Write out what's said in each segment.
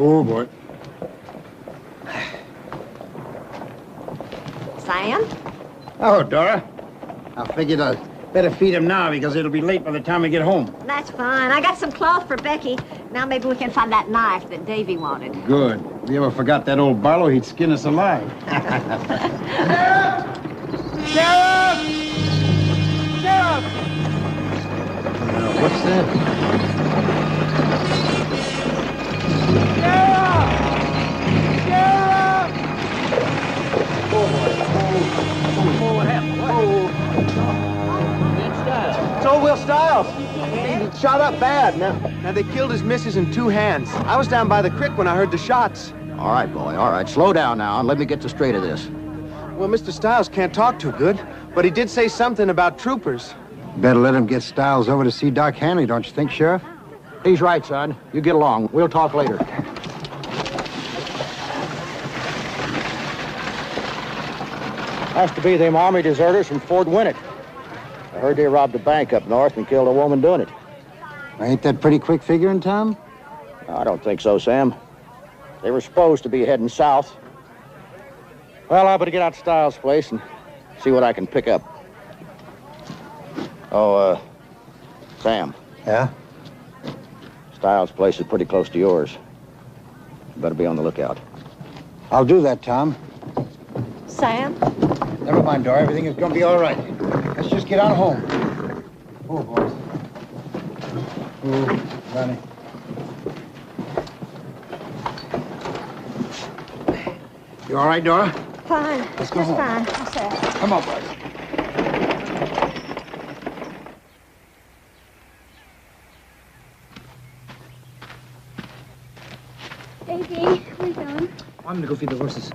Oh, boy. Sam? Oh, Dora. I figured I'd better feed him now because it'll be late by the time we get home. That's fine. I got some cloth for Becky. Now maybe we can find that knife that Davy wanted. Good. If we ever forgot that old Barlow, he'd skin us alive. Sheriff! Sheriff! What's that? Sheriff! Sheriff! Oh, boy. Oh, what happened? What? It's old Will Stiles. He shot up bad. Now they killed his missus in 2 hands. I was down by the creek when I heard the shots. All right, boy, all right. Slow down now and let me get the straight of this. Well, Mr. Stiles can't talk too good, but he did say something about troopers. Better let him get Stiles over to see Doc Hanley, don't you think, Sheriff? He's right, son. You get along. We'll talk later. Has to be them Army deserters from Fort Winnett. I heard they robbed a bank up north and killed a woman doing it. Ain't that pretty quick figuring, Tom? I don't think so, Sam. They were supposed to be heading south. Well, I better get out to Stiles' place and see what I can pick up. Oh, Sam. Yeah? Stiles' place is pretty close to yours. You better be on the lookout. I'll do that, Tom. Sam? Never mind, Dora. Everything is going to be all right. Let's just get on home. Oh, boys. Oh, Ronnie. You all right, Dora? Fine. Let's go Just home. fine. I'll say. Come on, boys. Davy, where are you going? I'm gonna go feed the horses.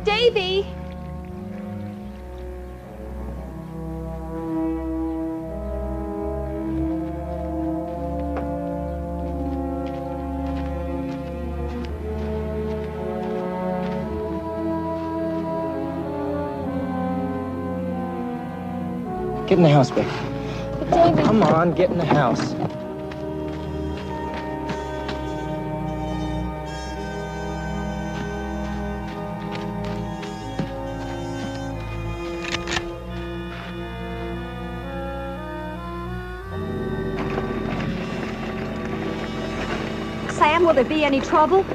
Davy! Get in the house, Becky. But Davy... Come on, get in the house. Sam, will there be any trouble?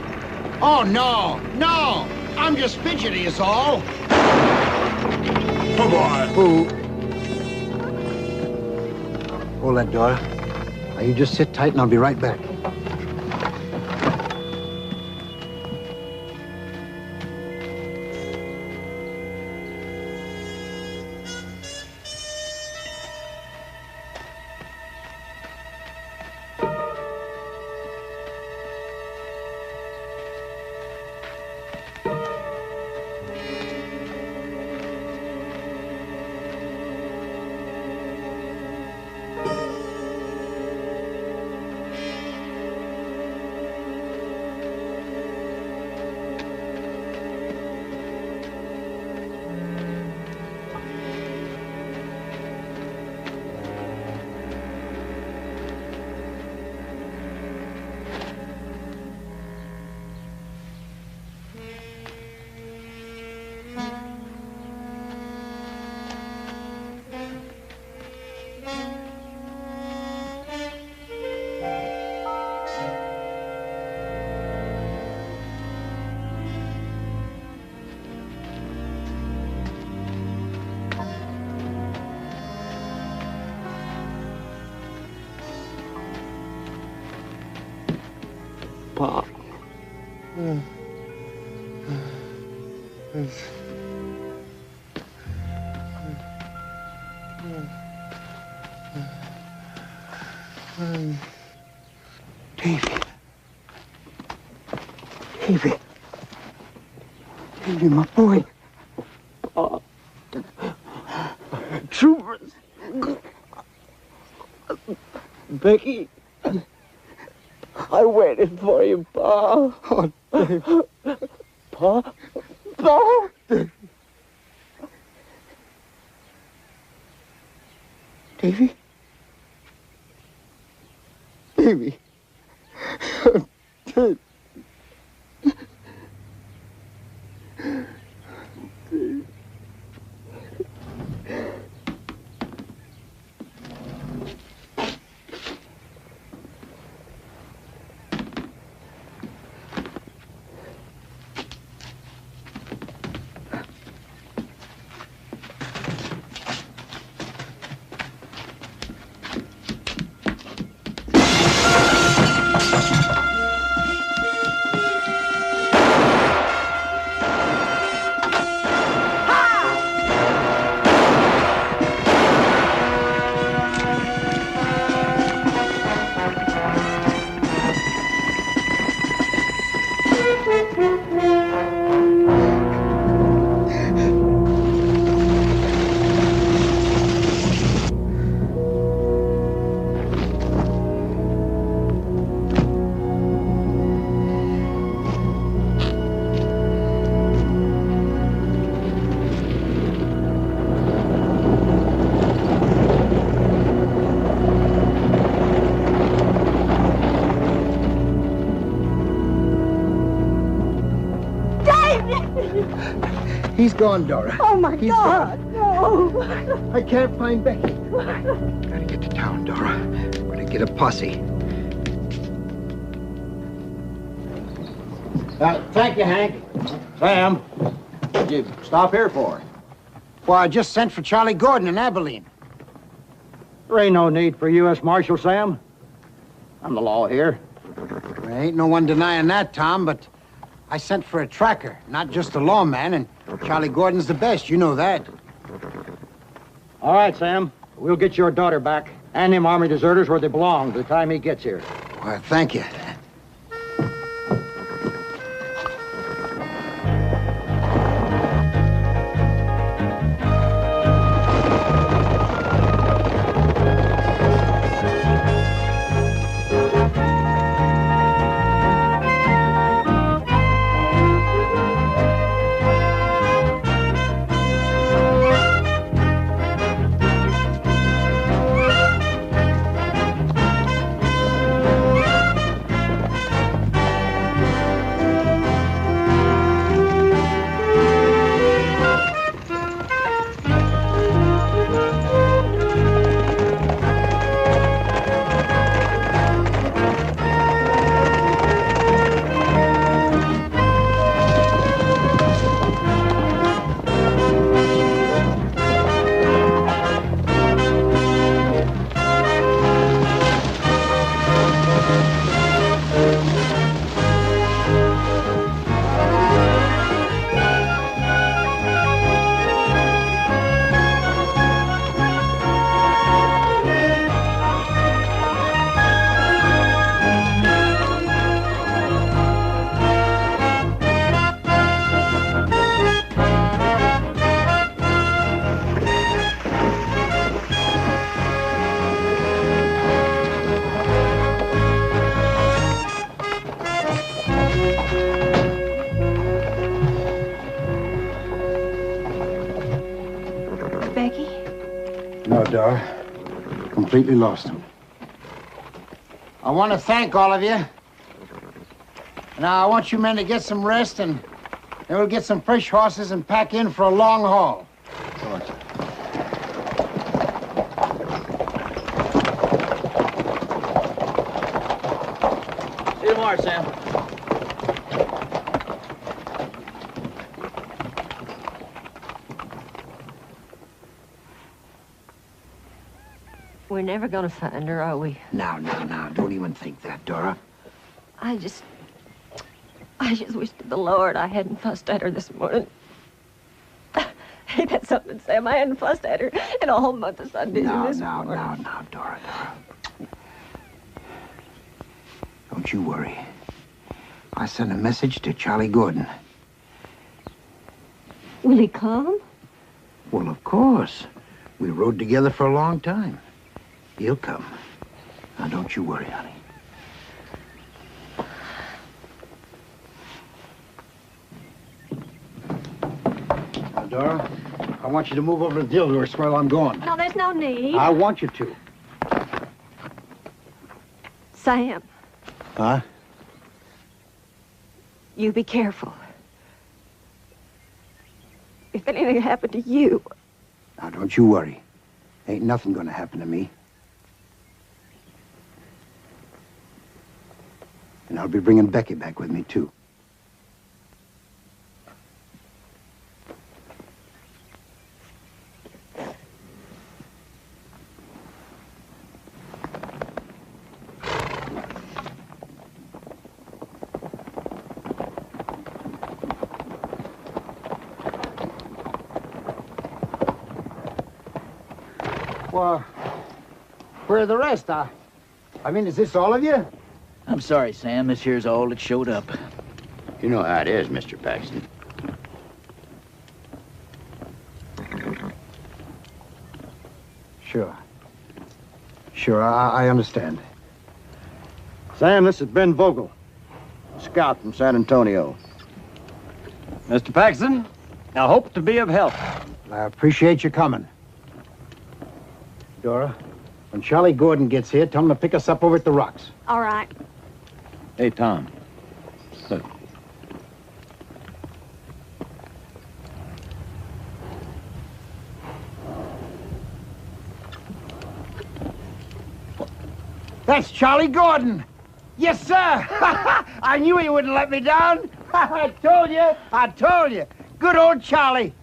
Oh, no. No. I'm just fidgety is all. Oh, boy. Who? Hold that, Dora. Now, you just sit tight and I'll be right back. Pop. Davy, my boy. Troopers. Becky. I waited for you, Pa. Oh, Dave. Pa? Pa? Davy? Davy? Dave. He's gone, Dora. Oh, my He's God. gone. No. I can't find Becky. Gotta get to town, Dora. Gotta get a posse. Thank you, Hank. Sam, what'd you stop here for? Well, I just sent for Charlie Gordon in Abilene. There ain't no need for U.S. Marshal, Sam. I'm the law here. There ain't no one denying that, Tom, but I sent for a tracker, not just a lawman, and Charlie Gordon's the best. You know that. All right, Sam. We'll get your daughter back and them Army deserters where they belong by the time he gets here. Well, thank you. No, Dora. Completely lost him. I want to thank all of you. Now, I want you men to get some rest, and then we'll get some fresh horses and pack in for a long haul. See you tomorrow, Sam. We're never gonna find her, are we? Now, don't even think that, Dora. I just wish to the Lord I hadn't fussed at her this morning. Ain't that something, Sam? I hadn't fussed at her in a whole month of Sundays. Now, morning. Dora. Don't you worry. I sent a message to Charlie Gordon. Will he come? Well, of course. We rode together for a long time. He'll come. Now, don't you worry, honey. Now, Dora, I want you to move over to Dildorf's while I'm gone. No, there's no need. I want you to. Sam, Huh? you be careful. If anything happened to you, Now, don't you worry. Ain't nothing gonna happen to me. And I'll be bringing Becky back with me, too. Well, where are the rest? I mean, is this all of you? I'm sorry, Sam. This here's all that showed up. You know how it is, Mr. Paxton. Sure. Sure, I understand. Sam, this is Ben Vogel, scout from San Antonio. Mr. Paxton, I hope to be of help. I appreciate you coming. Dora, when Charlie Gordon gets here, tell him to pick us up over at the rocks. all right. Hey, Tom. Look. That's Charlie Gordon. Yes, sir. I knew he wouldn't let me down. I told you. I told you. Good old Charlie.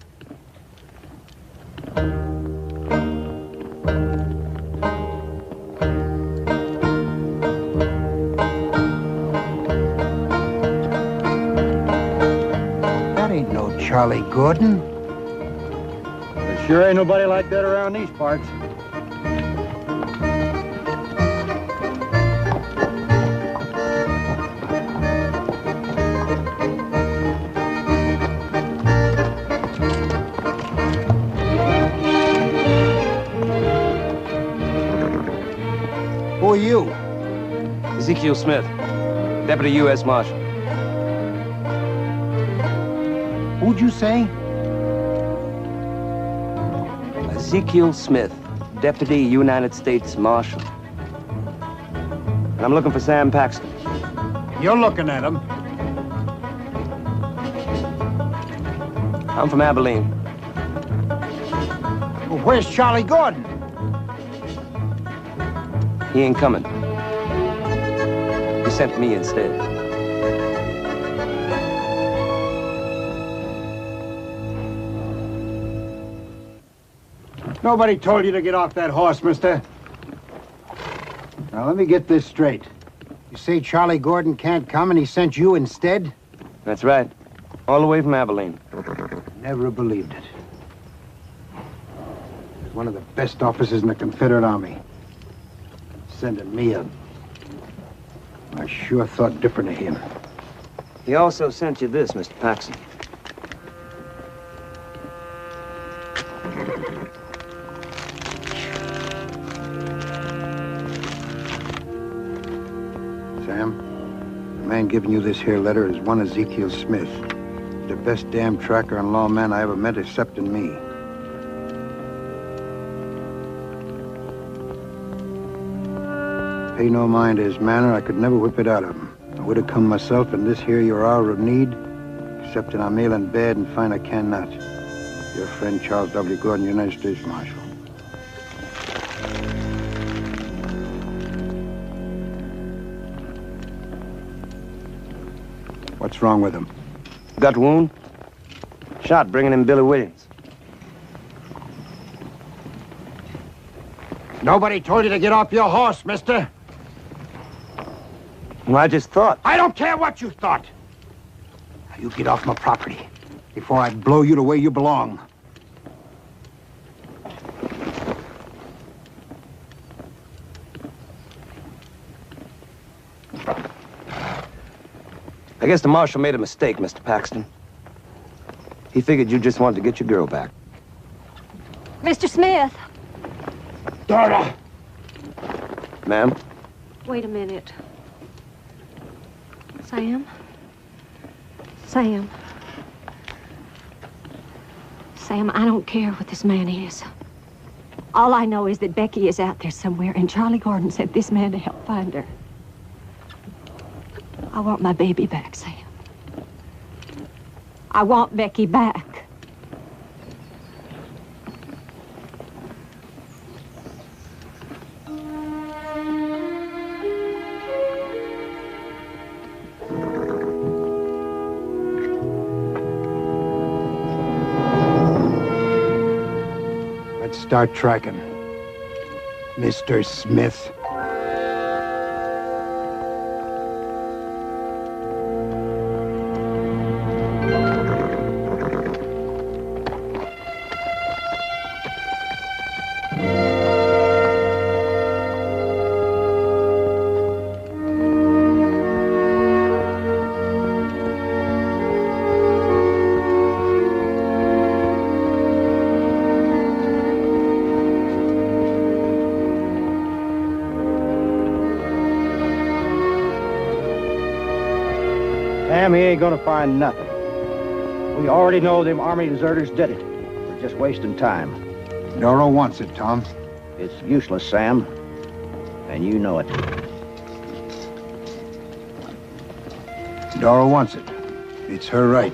That ain't no Charlie Gordon. There sure ain't nobody like that around these parts. Who are you? Ezekiel Smith, Deputy U.S. Marshal. Who'd you say? Ezekiel Smith, Deputy United States Marshal. And I'm looking for Sam Paxton. You're looking at him. I'm from Abilene. Well, where's Charlie Gordon? He ain't coming. He sent me instead. Nobody told you to get off that horse, mister. Now, let me get this straight. You say Charlie Gordon can't come and he sent you instead? That's right. All the way from Abilene. Never believed it. He's one of the best officers in the Confederate Army. Sending me up. I sure thought different of him. He also sent you this, Mr. Paxton. Sam, the man giving you this here letter is one Ezekiel Smith. The best damn tracker and lawman I ever met except in me. Pay no mind to his manner, I could never whip it out of him. I would have come myself in this here your hour of need, except I'm ill in bed and find I cannot. Your friend Charles W. Gordon, United States Marshal. What's wrong with him? Gut wound? Shot bringing in Billy Williams. Nobody told you to get off your horse, mister. Well, I just thought. I don't care what you thought. Now, you get off my property before I blow you the way you belong. I guess the marshal made a mistake, Mr. Paxton. He figured you just wanted to get your girl back. Mr. Smith, Dora! Ma'am? wait a minute. Sam? Sam? Sam, I don't care what this man is. All I know is that Becky is out there somewhere, and Charlie Gordon sent this man to help find her. I want my baby back, Sam. I want Becky back. Let's start tracking. Mr. Smith. Sam, he ain't gonna find nothing. We already know them army deserters did it. We're just wasting time. Doro wants it, Tom. It's useless, Sam. And you know it. Doro wants it. It's her right.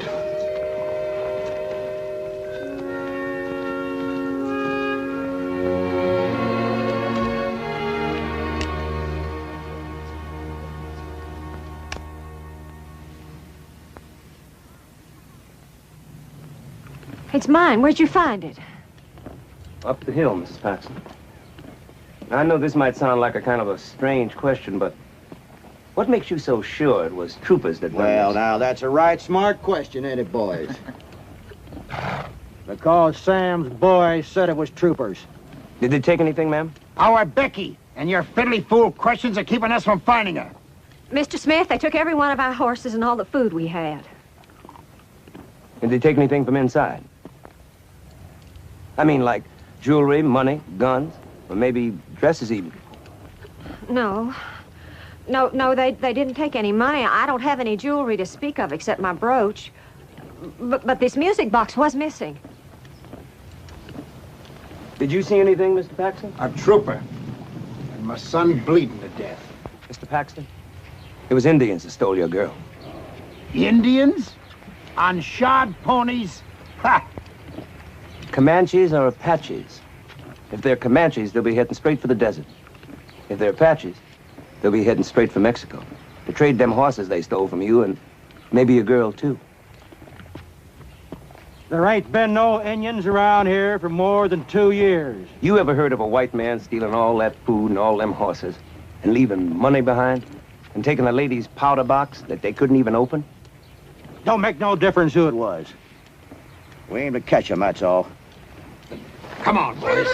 It's mine. Where'd you find it? Up the hill, Mrs. Paxton. I know this might sound like a kind of a strange question, but what makes you so sure it was troopers that went Well, missing? now, that's a right smart question, ain't it, boys? Because Sam's boy said it was troopers. Did they take anything, ma'am? Our Becky, and your fiddly fool questions are keeping us from finding her. Mr. Smith, they took every one of our horses and all the food we had. Did they take anything from inside? I mean, like jewelry, money, guns, or maybe dresses even. No. No, they didn't take any money. I don't have any jewelry to speak of except my brooch. But this music box was missing. Did you see anything, Mr. Paxton? A trooper. And my son bleeding to death. Mr. Paxton? It was Indians that stole your girl. Indians? On shod ponies? Ha! Comanches or Apaches? If they're Comanches, they'll be heading straight for the desert. If they're Apaches, they'll be heading straight for Mexico to trade them horses they stole from you and maybe your girl, too. There ain't been no Indians around here for more than 2 years. You ever heard of a white man stealing all that food and all them horses and leaving money behind and taking a lady's powder box that they couldn't even open? Don't make no difference who it was. We aim to catch him, that's all. Come on, boys.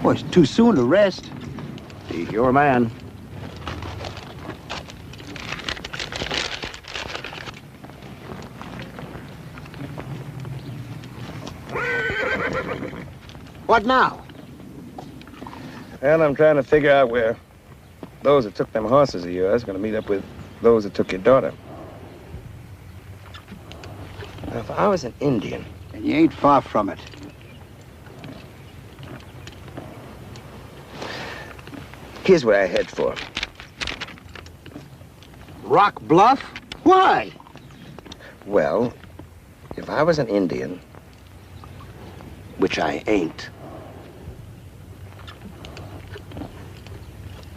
Boy, it's too soon to rest. He's your man. What now? Well, I'm trying to figure out where those that took them horses of yours are going to meet up with those that took your daughter. Now, if I was an Indian... And you ain't far from it. Here's what I head for. Rock Bluff? Why? Well, if I was an Indian, which I ain't,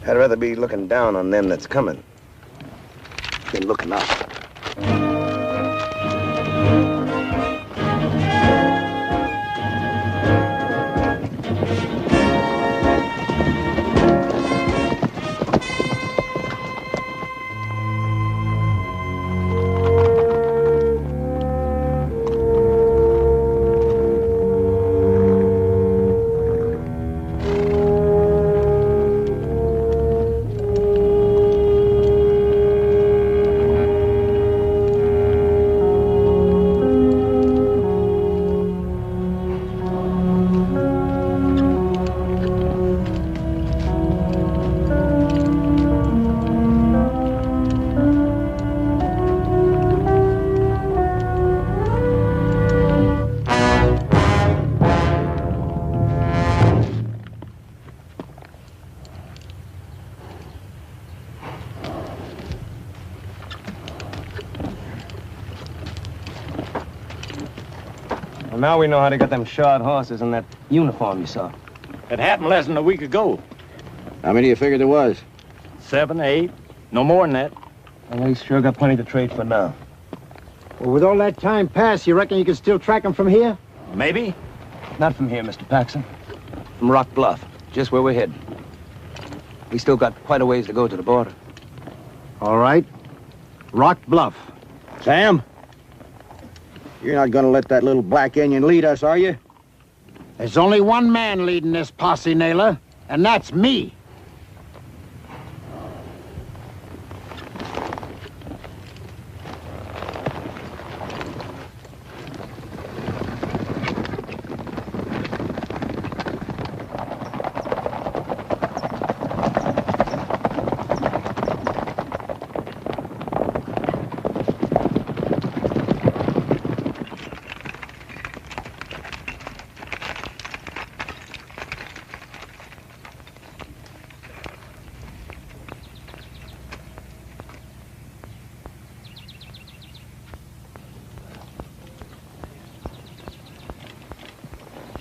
I'd rather be looking down on them that's coming than looking up. Well, now we know how to get them shod horses in that uniform you saw. It happened less than a week ago. How many do you figure there was? 7, 8, no more than that. Well, we sure got plenty to trade for now. Well, with all that time passed, you reckon you can still track them from here? Maybe. Not from here, Mr. Paxson. From Rock Bluff, just where we're heading. We still got quite a ways to go to the border. All right. Rock Bluff. Sam? You're not gonna let that little black Indian lead us, are you? There's only one man leading this posse, Naylor, and that's me.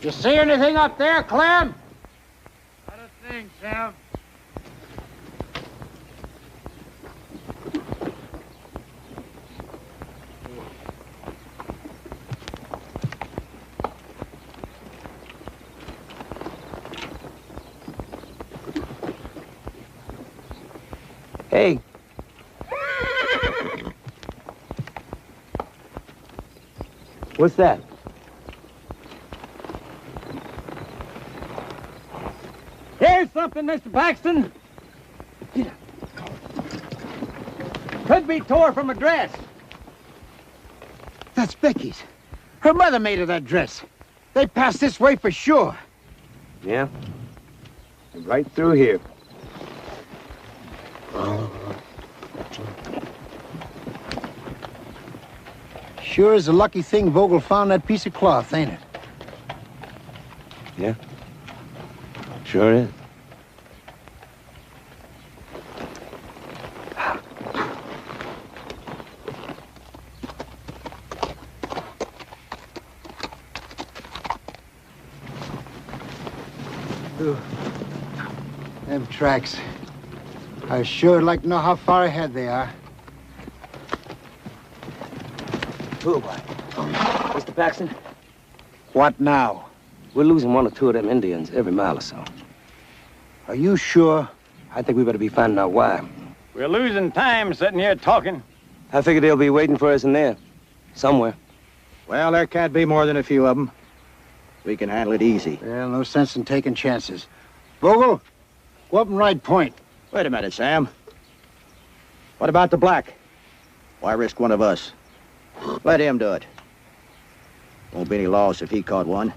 You see anything up there, Clem? Not a thing, Sam. Hey. What's that? Here's something, Mr. Paxton. Could be tore from a dress. That's Becky's. Her mother made her that dress. They passed this way for sure. Yeah. Right through here. Sure is a lucky thing Vogel found that piece of cloth, ain't it? Yeah. Sure is. Them tracks. I sure would like to know how far ahead they are. Oh, boy. Mr. Paxton, What now? we're losing one or two of them Indians every mile or so. Are you sure? I think we better be finding out why. We're losing time sitting here talking. I figure they'll be waiting for us in there. Somewhere. Well, there can't be more than a few of them. We can handle it easy. Well, no sense in taking chances. Vogel, go up and ride point. Wait a minute, Sam. What about the black? Why risk one of us? Let him do it. Won't be any loss if he caught one.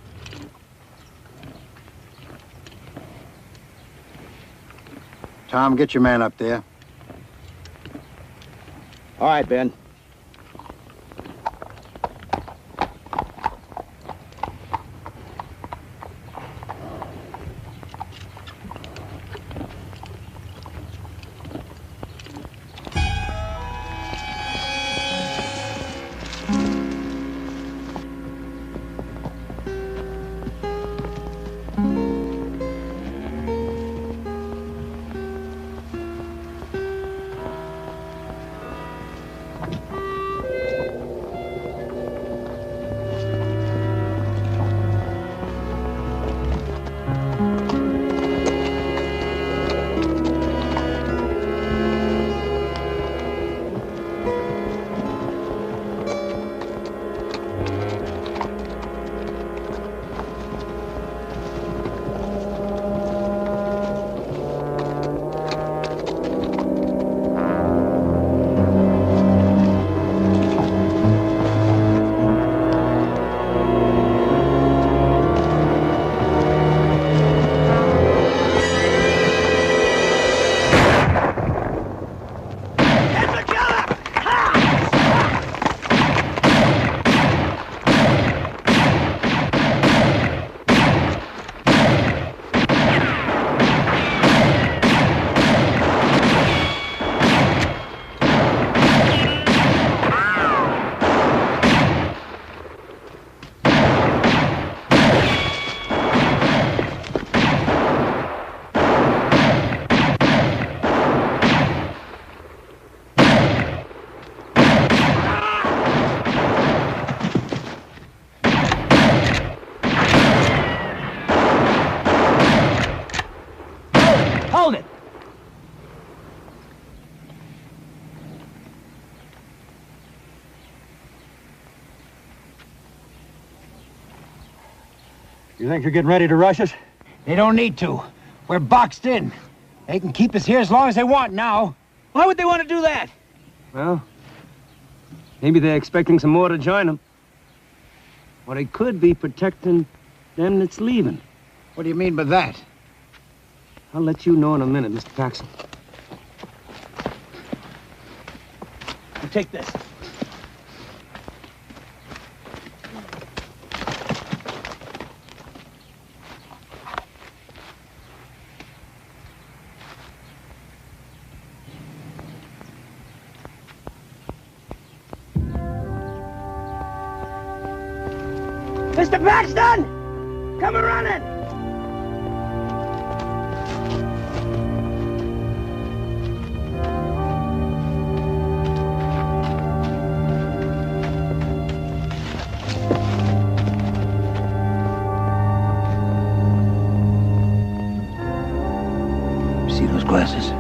Tom, get your man up there. All right, Ben. You think you're getting ready to rush us? They don't need to. We're boxed in. They can keep us here as long as they want now. Why would they want to do that? Well, maybe they're expecting some more to join them. Or they could be protecting them that's leaving. What do you mean by that? I'll let you know in a minute, Mr. Paxson. You take this. Mr. Paxton! Come running! See those glasses?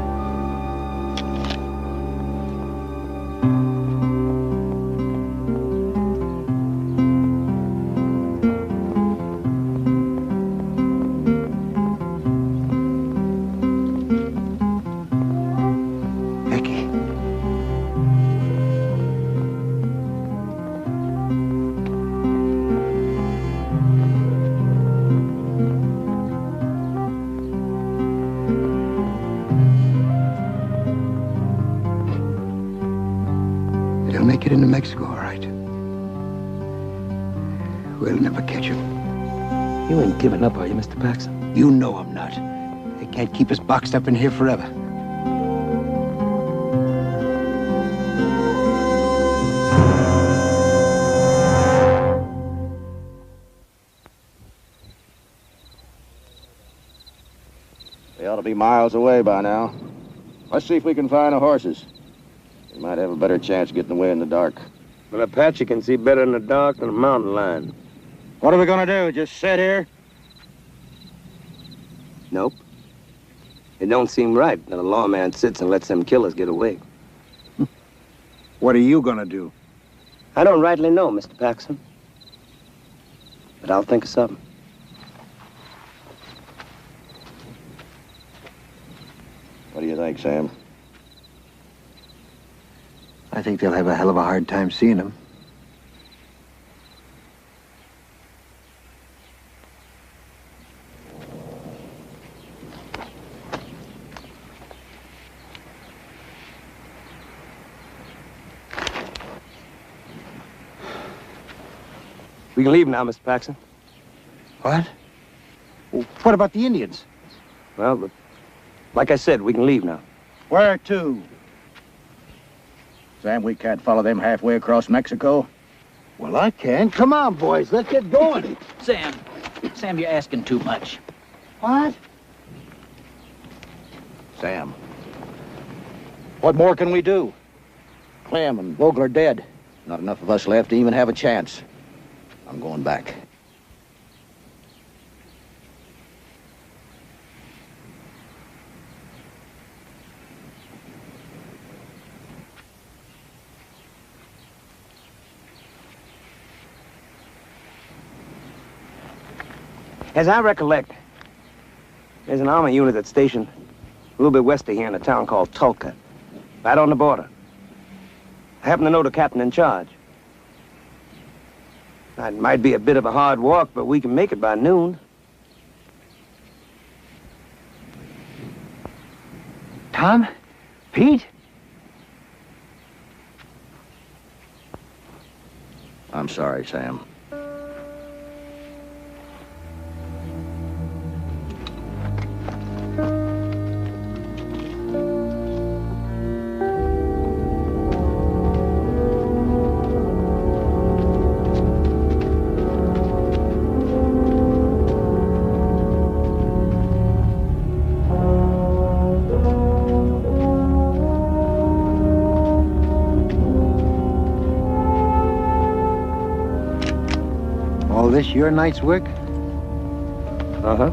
They'll make it into Mexico, all right. We'll never catch them. You ain't giving up, are you, Mr. Paxson? You know I'm not. They can't keep us boxed up in here forever. They ought to be miles away by now. Let's see if we can find the horses. We might have a better chance getting away in the dark. An Apache can see better in the dark than a mountain lion. What are we gonna do? Just sit here? Nope. It don't seem right that a lawman sits and lets them killers get away. What are you gonna do? I don't rightly know, Mr. Paxson. But I'll think of something. What do you think, Sam? I think they'll have a hell of a hard time seeing him. We can leave now, Mr. Paxson. What? Well, what about the Indians? Well, like I said, we can leave now. Where to? Sam, we can't follow them halfway across Mexico. Well, I can. Come on, boys. Let's get going. Sam, you're asking too much. What? Sam. What more can we do? Clem and Vogel are dead. Not enough of us left to even have a chance. I'm going back. As I recollect, there's an army unit that's stationed a little bit west of here in a town called Tulca, right on the border. I happen to know the captain in charge. It might be a bit of a hard walk, but we can make it by noon. Tom? Pete? I'm sorry, Sam. All this your night's work? Uh-huh.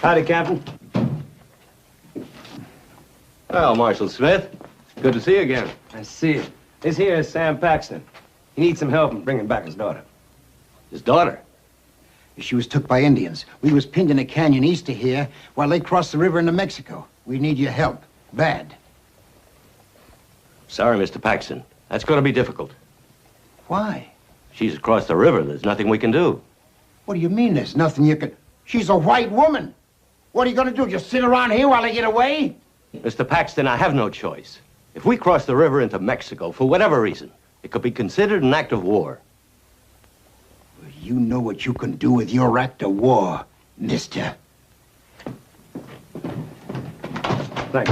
Howdy, Captain. Well, Marshal Smith, good to see you again. I see it. This here is Sam Paxton. He needs some help in bringing back his daughter. His daughter? She was took by Indians. We was pinned in a canyon east of here while they crossed the river into Mexico. We need your help. Bad. Sorry, Mr. Paxton. That's going to be difficult. Why? She's across the river. There's nothing we can do. What do you mean there's nothing you can... She's a white woman. What are you going to do, just sit around here while they get away? Mr. Paxton, I have no choice. If we cross the river into Mexico, for whatever reason, it could be considered an act of war. You know what you can do with your act of war, mister. Thanks.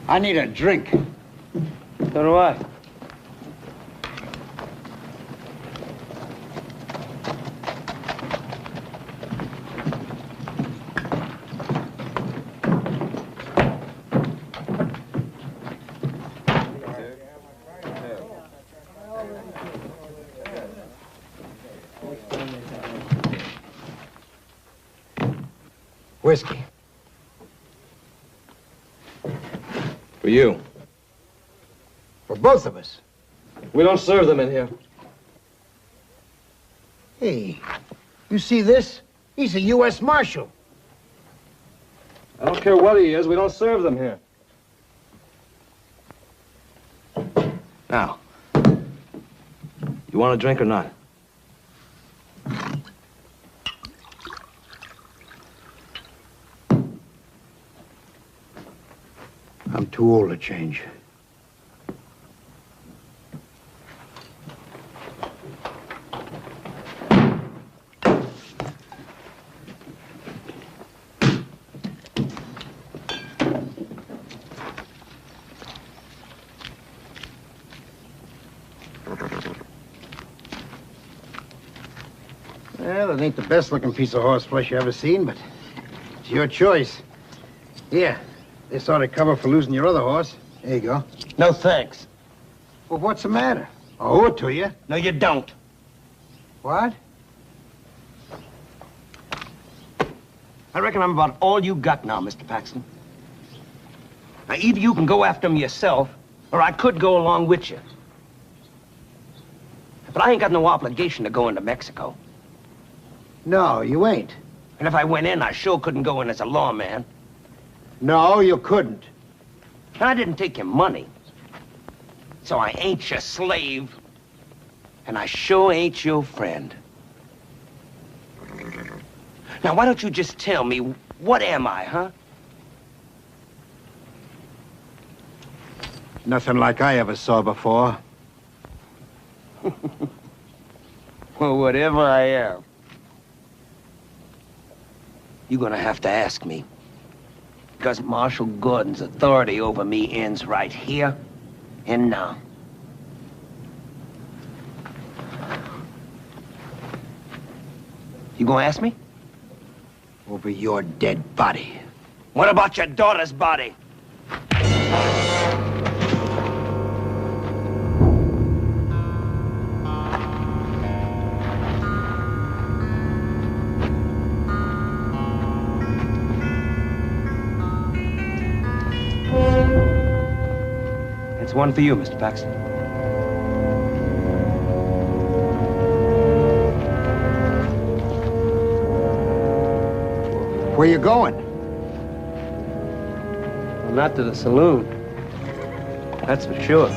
I need a drink. So do I. Whiskey. For you. For both of us. We don't serve them in here. Hey, you see this? He's a U.S. Marshal. I don't care what he is. We don't serve them here. Now, you want a drink or not? I'm too old to change. Well, it ain't the best-looking piece of horseflesh you ever seen, but it's your choice. Here. This ought to cover for losing your other horse. There you go. No thanks. Well, what's the matter? I'll owe it to you. No, you don't. What? I reckon I'm about all you got now, Mr. Paxton. Now, either you can go after him yourself, or I could go along with you. But I ain't got no obligation to go into Mexico. No, you ain't. And if I went in, I sure couldn't go in as a lawman. No, you couldn't. And I didn't take your money. So I ain't your slave. And I sure ain't your friend. Now, why don't you just tell me, what am I, huh? Nothing like I ever saw before. Well, whatever I am, you're gonna have to ask me. Because Marshal Gordon's authority over me ends right here and now. You gonna ask me? Over your dead body. What about your daughter's body? It's one for you, Mr. Paxton. Where you going? Well, not to the saloon. That's for sure.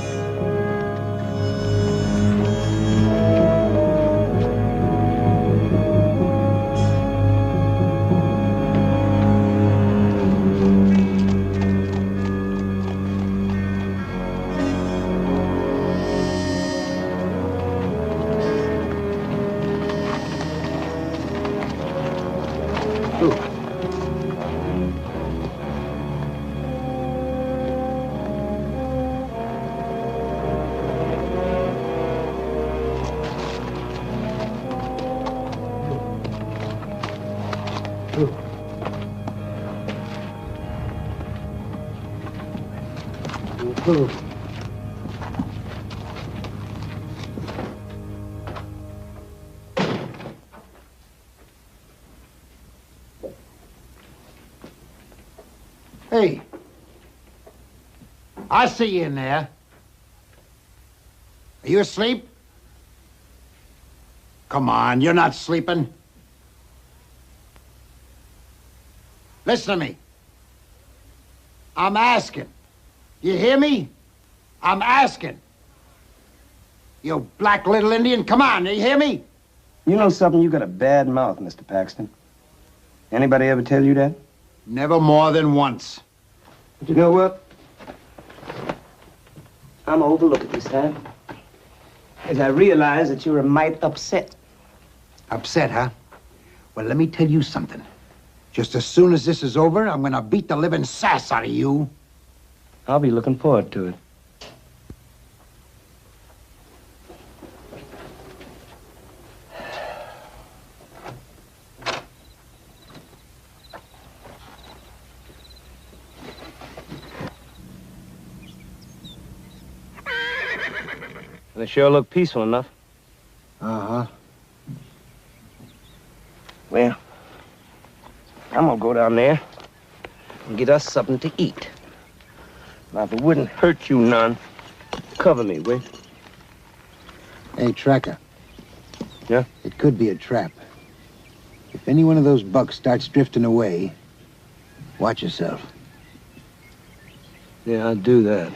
Hey, I see you in there. Are you asleep? Come on, you're not sleeping. Listen to me. I'm asking. You hear me? I'm asking. You black little Indian, come on, you hear me? You know something? You got a bad mouth, Mr. Paxton. Anybody ever tell you that? Never more than once. But you know what? I'm gonna overlook it this time. As I realize that you're a mite upset. Upset, huh? Well, let me tell you something. Just as soon as this is over, I'm gonna beat the living sass out of you. I'll be looking forward to it. They sure look peaceful enough. Uh-huh. Well, I'm gonna go down there and get us something to eat. Now, if it wouldn't hurt you none, cover me, will you? Hey, Tracker. Yeah? It could be a trap. If any one of those bucks starts drifting away, watch yourself. Yeah, I'll do that.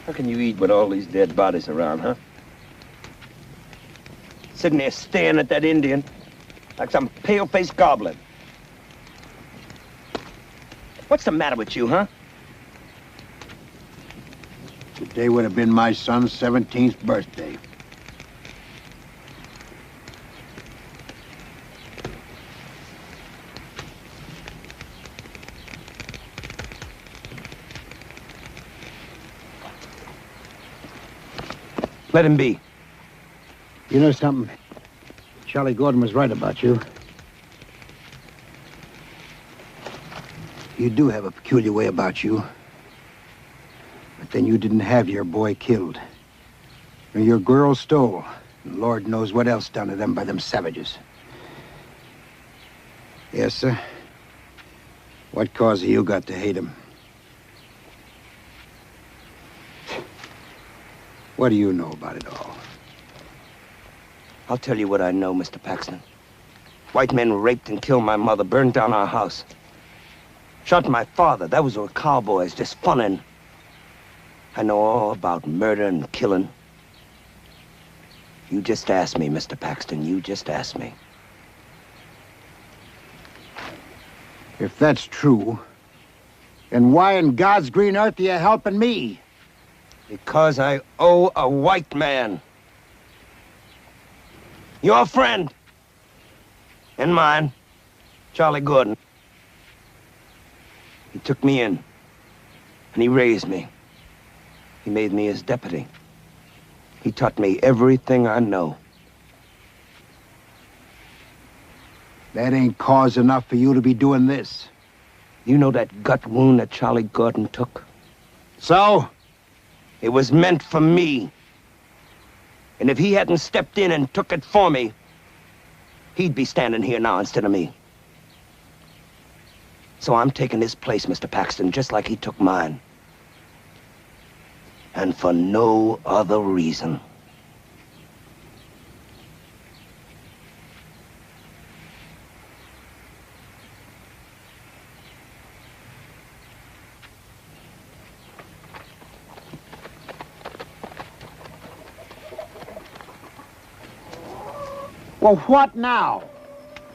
How can you eat with all these dead bodies around, huh? Sitting there staring at that Indian like some pale-faced goblin. What's the matter with you, huh? Today would have been my son's 17th birthday. Let him be. You know something? Charlie Gordon was right about you. You do have a peculiar way about you. But then you didn't have your boy killed. Or your girl stole. And Lord knows what else done to them by them savages. Yes, sir. What cause have you got to hate him? What do you know about it all? I'll tell you what I know, Mr. Paxton. White men raped and killed my mother, burned down our house. Shot my father. That was what cowboys, just funnin'. I know all about murder and killing. You just ask me, Mr. Paxton. You just ask me. If that's true, Then why in God's green earth are you helping me? Because I owe a white man. Your friend. And mine, Charlie Gordon. He took me in, and he raised me. He made me his deputy. He taught me everything I know. That ain't cause enough for you to be doing this. You know that gut wound that Charlie Gordon took? So? It was meant for me. And if he hadn't stepped in and took it for me, he'd be standing here now instead of me. So I'm taking his place, Mr. Paxton, just like he took mine. And for no other reason. Well, what now?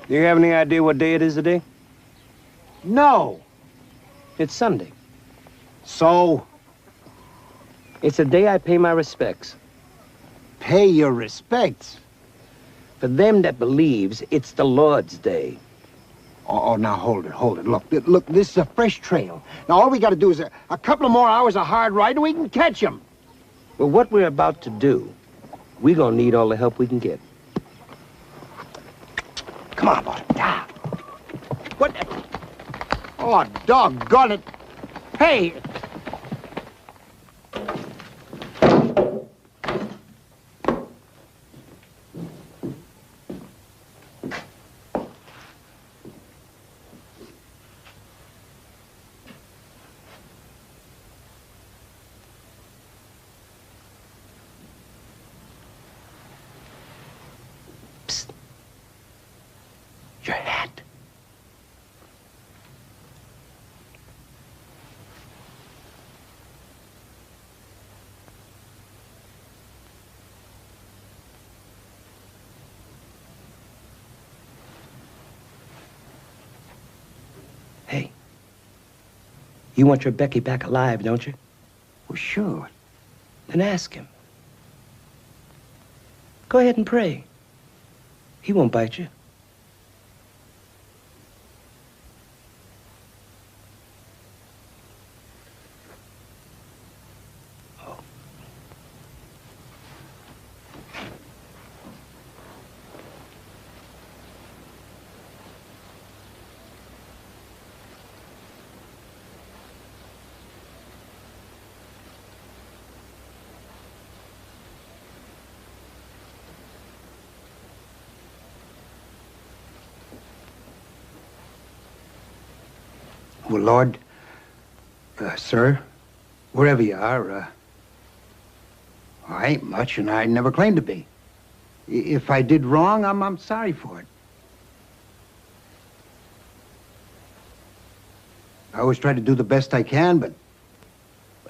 Do you have any idea what day it is today? No. It's Sunday. So? It's the day I pay my respects. Pay your respects? For them that believes, it's the Lord's Day. Oh, now hold it. Look, this is a fresh trail. Now, all we got to do is a couple of more hours of hard ride and we can catch him. Well, what we're about to do, we're gonna need all the help we can get. Come on, boy. Ah. What? Oh, doggone it. Hey! Your hat. Hey, you want your Becky back alive, don't you? Well, sure. Then ask him. Go ahead and pray. He won't bite you. Well, Lord, sir, wherever you are, I ain't much and I never claimed to be. If I did wrong, I'm sorry for it. I always try to do the best I can, but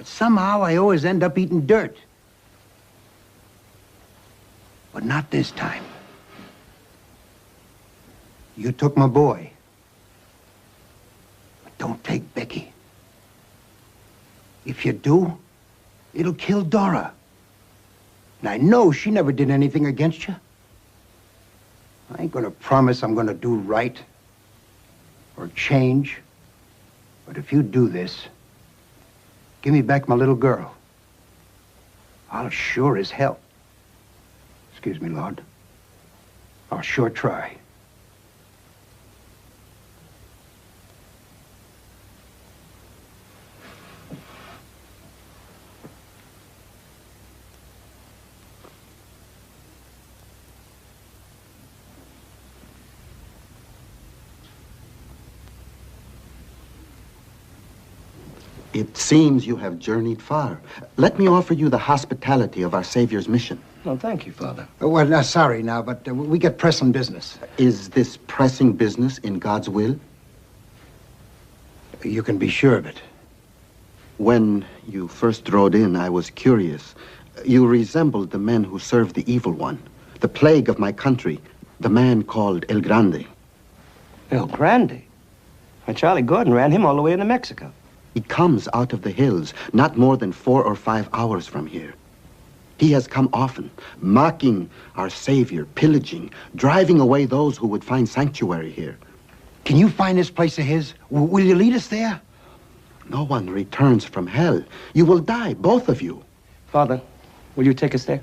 somehow I always end up eating dirt. But not this time. You took my boy. But don't take Becky. If you do, it'll kill Dora. And I know she never did anything against you. I ain't gonna promise I'm gonna do right or change. But if you do this, give me back my little girl. I'll sure as hell. Excuse me, Lord. I'll sure try. It seems you have journeyed far. Let me offer you the hospitality of our Savior's mission. Oh, thank you, Father. Well, now, sorry now, but we got pressing business. Is this pressing business in God's will? You can be sure of it. When you first rode in, I was curious. You resembled the men who served the evil one, the plague of my country, the man called El Grande. El Grande? And Charlie Gordon ran him all the way into Mexico. He comes out of the hills, not more than 4 or 5 hours from here. He has come often, mocking our Savior, pillaging, driving away those who would find sanctuary here. Can you find this place of his? Will you lead us there? No one returns from hell. You will die, both of you. Father, will you take us there?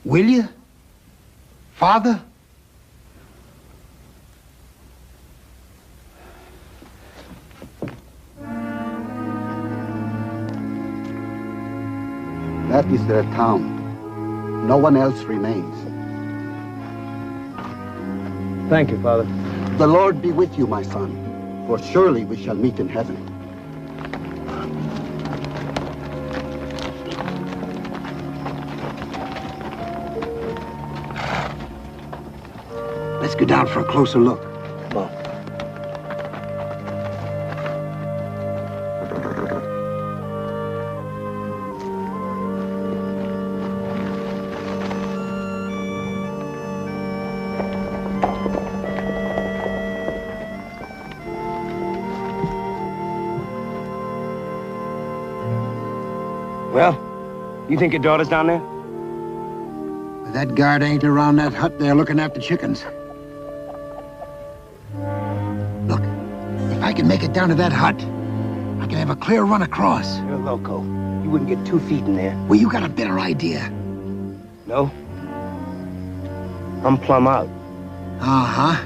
Will you? Father? That is their town. No one else remains. Thank you, Father. The Lord be with you, my son, for surely we shall meet in heaven. Let's go down for a closer look. Come on. Well, you think your daughter's down there? That guard ain't around that hut there looking after chickens. Look, if I can make it down to that hut, I can have a clear run across. You're loco. You wouldn't get 2 feet in there. Well, you got a better idea. No? I'm plumb out. Uh-huh.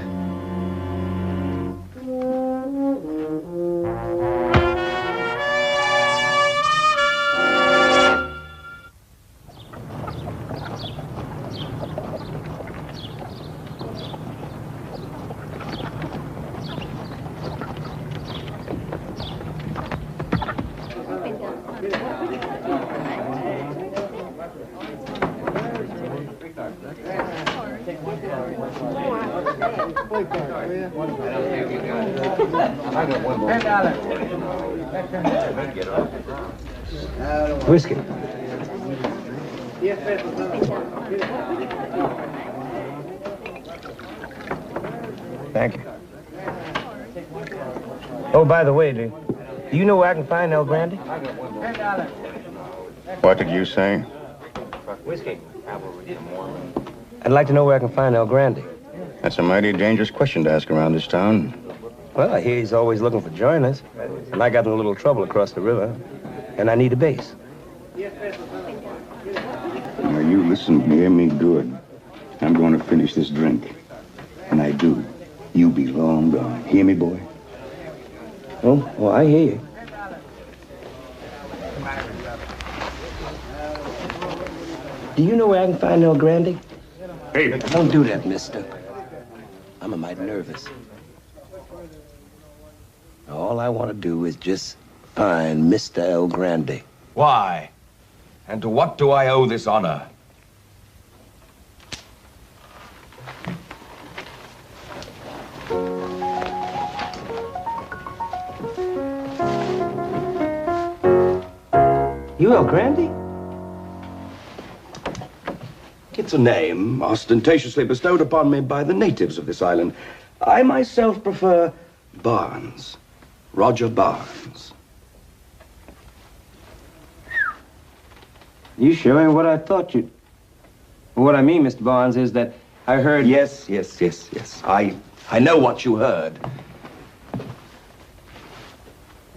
Whiskey. Thank you. Oh, by the way, do you know where I can find El Grande? What did you say? Whiskey. I'd like to know where I can find El Grande. That's a mighty dangerous question to ask around this town. Well, I hear he's always looking for joiners, and I got in a little trouble across the river, and I need a base. Now, you listen and hear me good. I'm going to finish this drink. When I do, you be long gone. Hear me, boy? Oh, well, I hear you. Do you know where I can find El Grande? Hey, Don't do that, mister. I'm a mite nervous. All I want to do is just find Mr. El Grande. Why? And to what do I owe this honor? You El Grande? It's a name ostentatiously bestowed upon me by the natives of this island. I myself prefer Barnes. Roger Barnes. You sure ain't what I thought you'd... What I mean, Mr. Barnes, is that I heard... Yes. I know what you heard.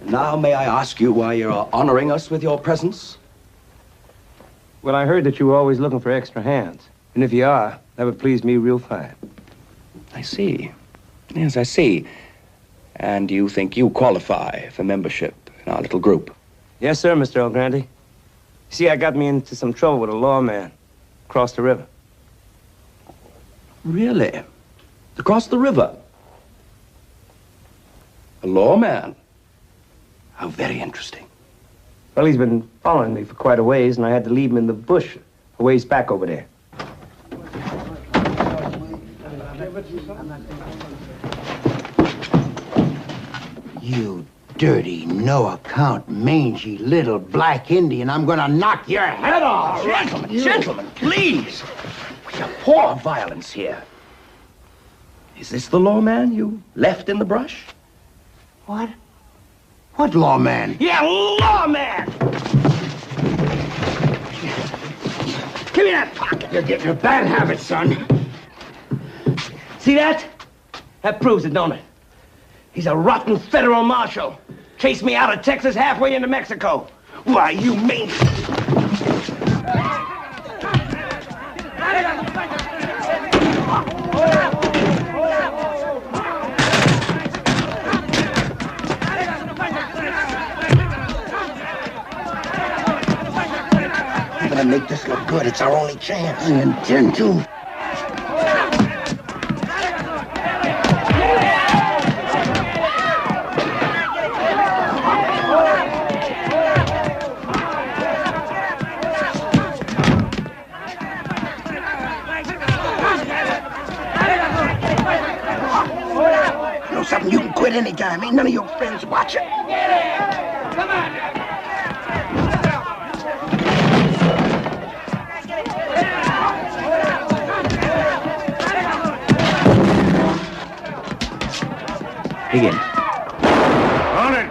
Now, may I ask you why you're honoring us with your presence? Well, I heard that you were always looking for extra hands. And if you are, that would please me real fine. I see. Yes, I see. And you think you qualify for membership in our little group? Yes, sir, Mr. El Grande. See, I got me into some trouble with a lawman across the river. Really? Across the river? A lawman? How very interesting. Well, he's been following me for quite a ways, and I had to leave him in the bush a ways back over there. You dirty, no-account, mangy little black Indian. I'm gonna knock your head off. Gentlemen, please. We abhor violence here. Is this the lawman you left in the brush? What? What lawman? Yeah, lawman! Give me that pocket. You're getting a bad habit, son. See that? That proves it, don't it? He's a rotten federal marshal. Chased me out of Texas halfway into Mexico. Why, you mean... We're gonna make this look good. It's our only chance. I intend to. You know something? You can quit anytime. Ain't none of your friends watching. Come on! Begin. On it!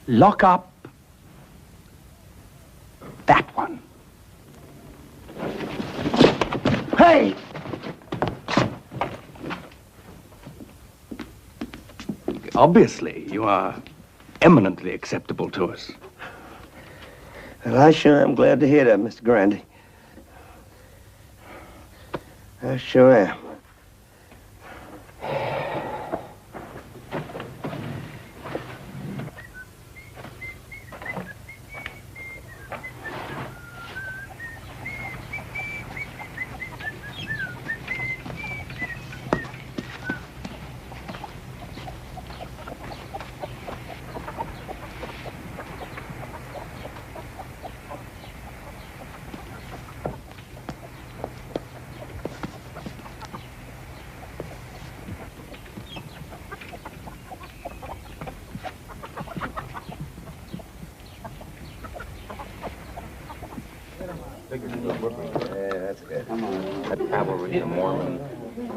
Lock up that one. Hey! Obviously, you are eminently acceptable to us. Well, I sure am glad to hear that, Mr. Grundy. I sure am. Yeah, that's good. That cavalry, the Mormon,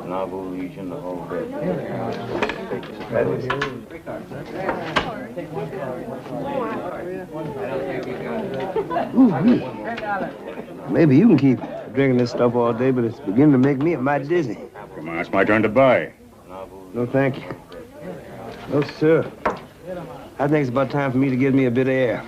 Nauvoo Legion, the whole bit. That is. Maybe you can keep drinking this stuff all day, but it's beginning to make me mighty dizzy. Come on, it's my turn to buy. No, thank you. No, sir. I think it's about time for me to get me a bit of air.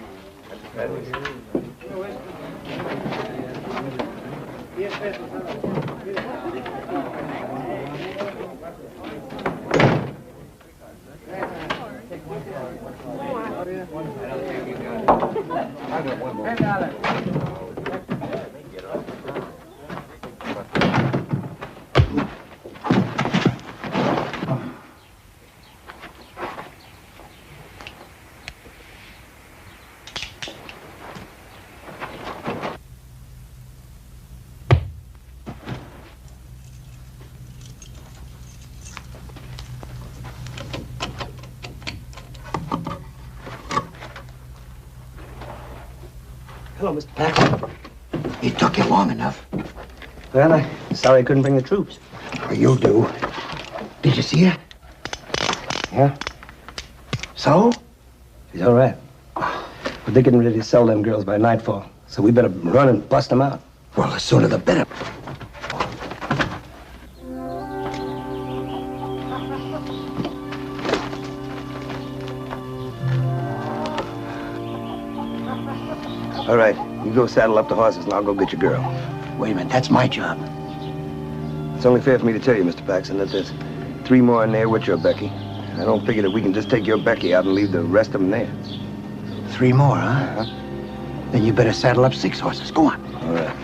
Hello, Mr. Paxton. It took you long enough. Well, I'm sorry I couldn't bring the troops. Oh, you'll do. Did you see her? Yeah? So? She's all right. But they're getting ready to sell them girls by nightfall, so we better run and bust them out. Well, the sooner the better. All right, you go saddle up the horses and I'll go get your girl. Wait a minute, that's my job. It's only fair for me to tell you, Mr. Paxton, that there's 3 more in there with your Becky. I don't figure that we can just take your Becky out and leave the rest of them there. 3 more, huh? Then you better saddle up 6 horses. Go on. All right.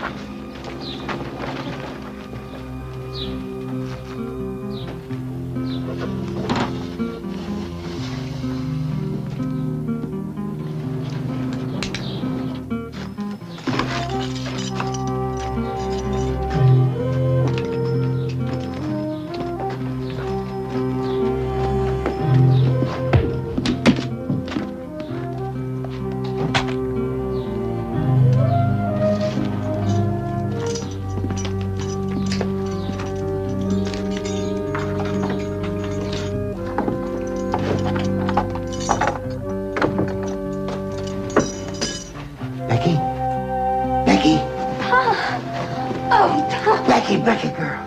Becky, girl.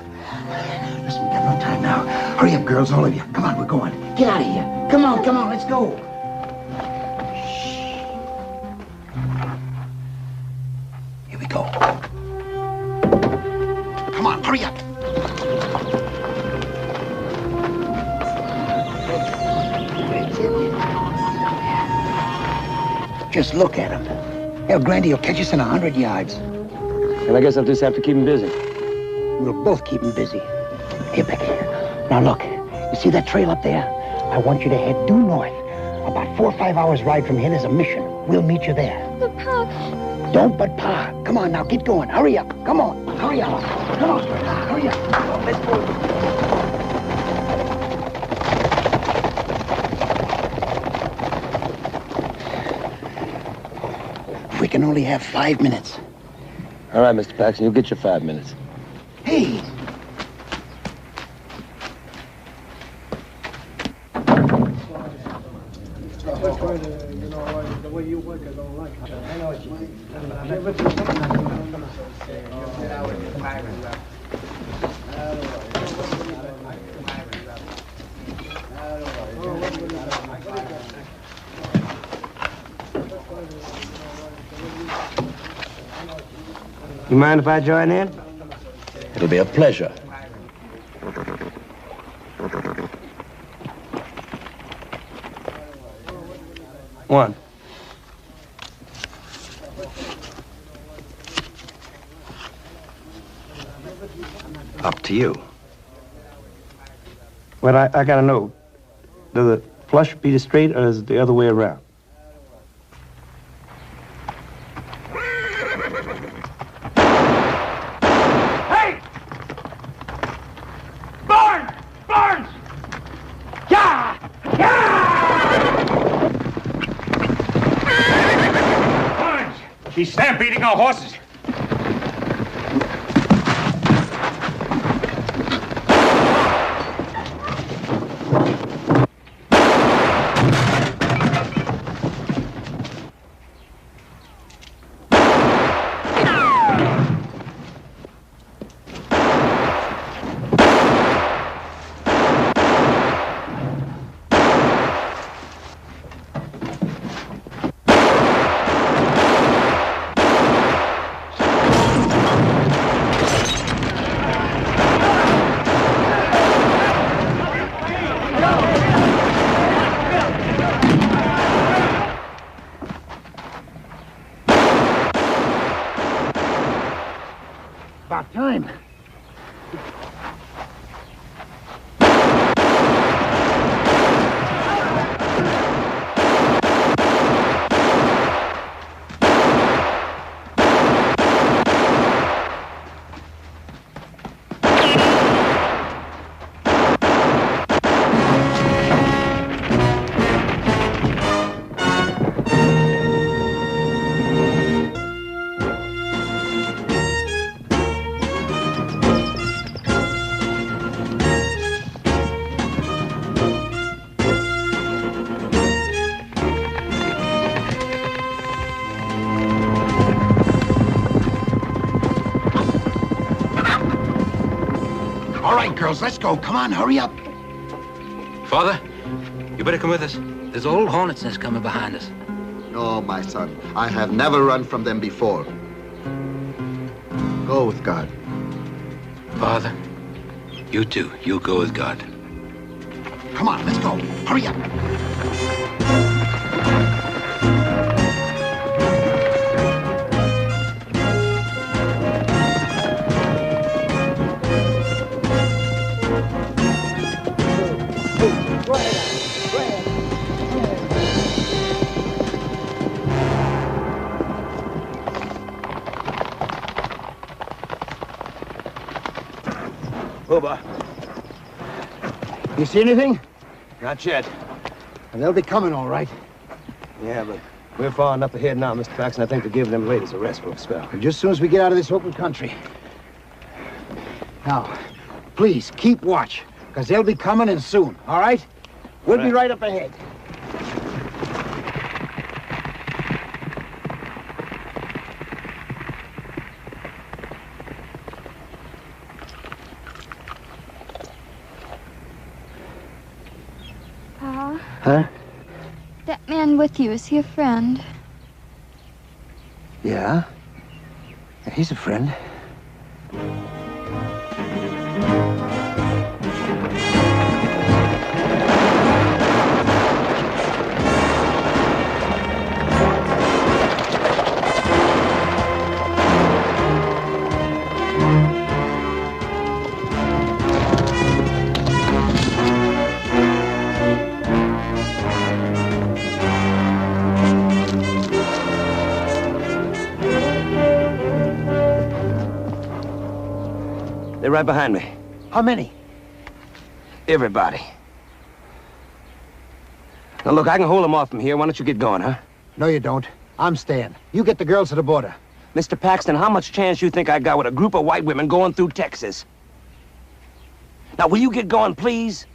Listen, we got no time now. Hurry up, girls, all of you. Come on, we're going. Get out of here. Come on, let's go. Here we go. Come on, hurry up. Just look at him. Hell, Grandy will catch us in 100 yards. And I guess I'll just have to keep him busy. We'll both keep him busy. Here, Becky. Now look, you see that trail up there? I want you to head due north. About 4 or 5 hours ride from here, there's a mission. We'll meet you there. But Pa... Don't but Pa. Come on now, get going. Hurry up. Come on. Hurry up. Come on. Hurry up. Come on, let's go. If we can only have 5 minutes. All right, Mr. Paxton, you'll get your 5 minutes. Hey! You mind if I join in? It'll be a pleasure. One. Up to you. Well, I gotta know, does the flush beat it straight or is it the other way around? Hey! Barnes! Barnes! Yeah! Yeah! Barnes! She's stampeding our horses. About time. All right, girls, let's go. Come on, hurry up. Father, you better come with us. There's a old hornet's nest coming behind us. No, my son. I have never run from them before. Go with God. Father, you too. You go with God. Come on, let's go. Hurry up. Over. You see anything? Not yet. And they'll be coming, all right. Yeah, but we're far enough ahead now, Mr. Paxton. I think to give them ladies a rest for a spell. And just as soon as we get out of this open country. Now, please, keep watch, because they'll be coming and soon, all right? We'll be right up ahead. Huh? That man with you, is he a friend? Yeah. He's a friend. They're right behind me. How many? Everybody. Now, look, I can hold them off from here. Why don't you get going, huh? No, you don't. I'm staying. You get the girls to the border. Mr. Paxton, how much chance you think I got with a group of white women going through Texas? Now, will you get going, please?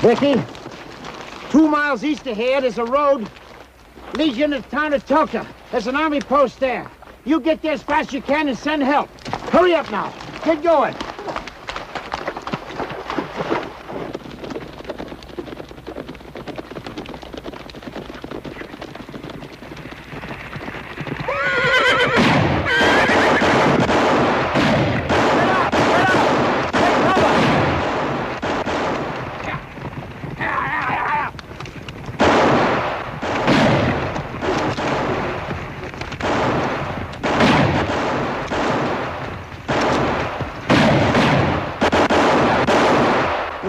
Vicky, 2 miles east of here, there's a road leads you into the town of Tulsa. There's an army post there. You get there as fast as you can and send help. Hurry up now. Get going.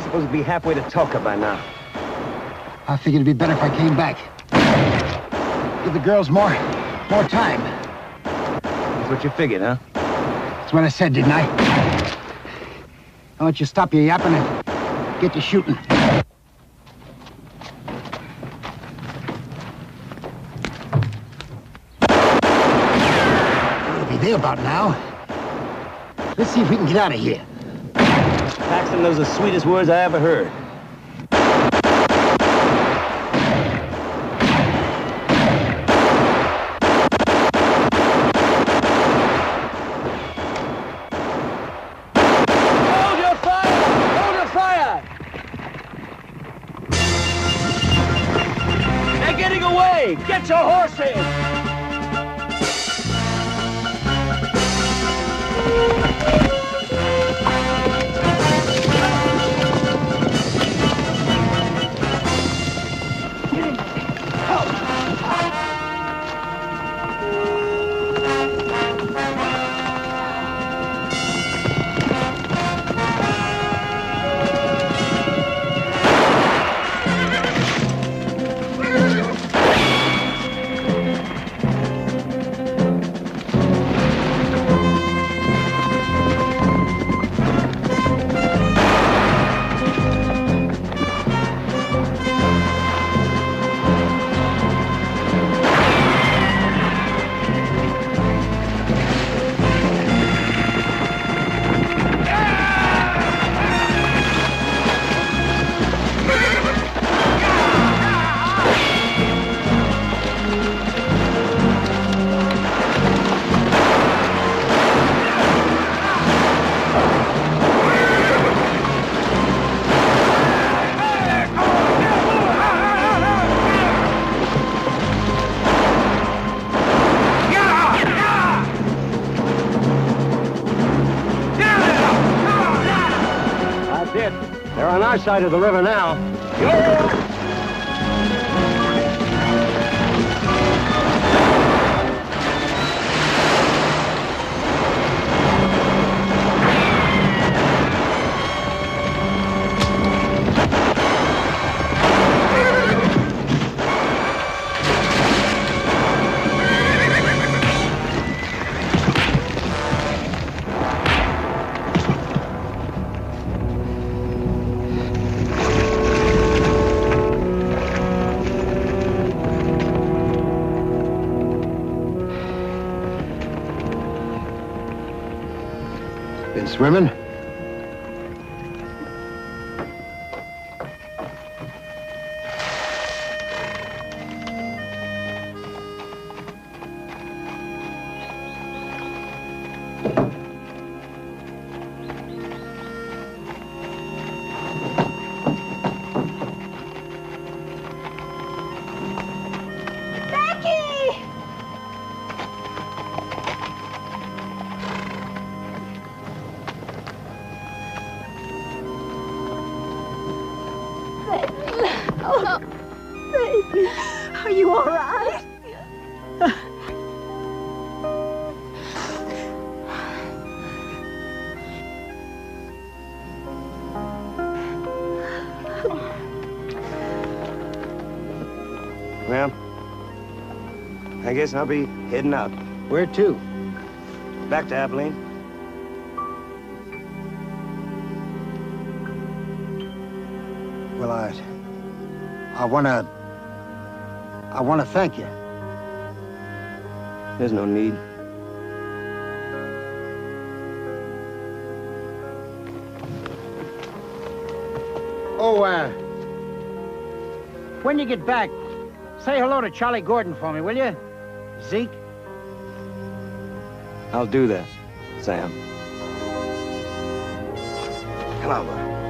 Supposed to be halfway to Tulsa by now. I figured it'd be better if I came back. Give the girls more time. That's what you figured, huh? That's what I said, didn't I? I want you to stop your yapping and get to shooting. What'll be there about now? Let's see if we can get out of here. Paxton, those are the sweetest words I ever heard. Hold your fire! Hold your fire! They're getting away! Get your horses! They're on our side of the river now. Been swimming? Oh, baby, are you all right? Well, I guess I'll be heading out. Where to? Back to Abilene. Well, I wanna thank you. There's no need. Oh, when you get back, say hello to Charlie Gordon for me, will you? Zeke? I'll do that, Sam. Come on, boy.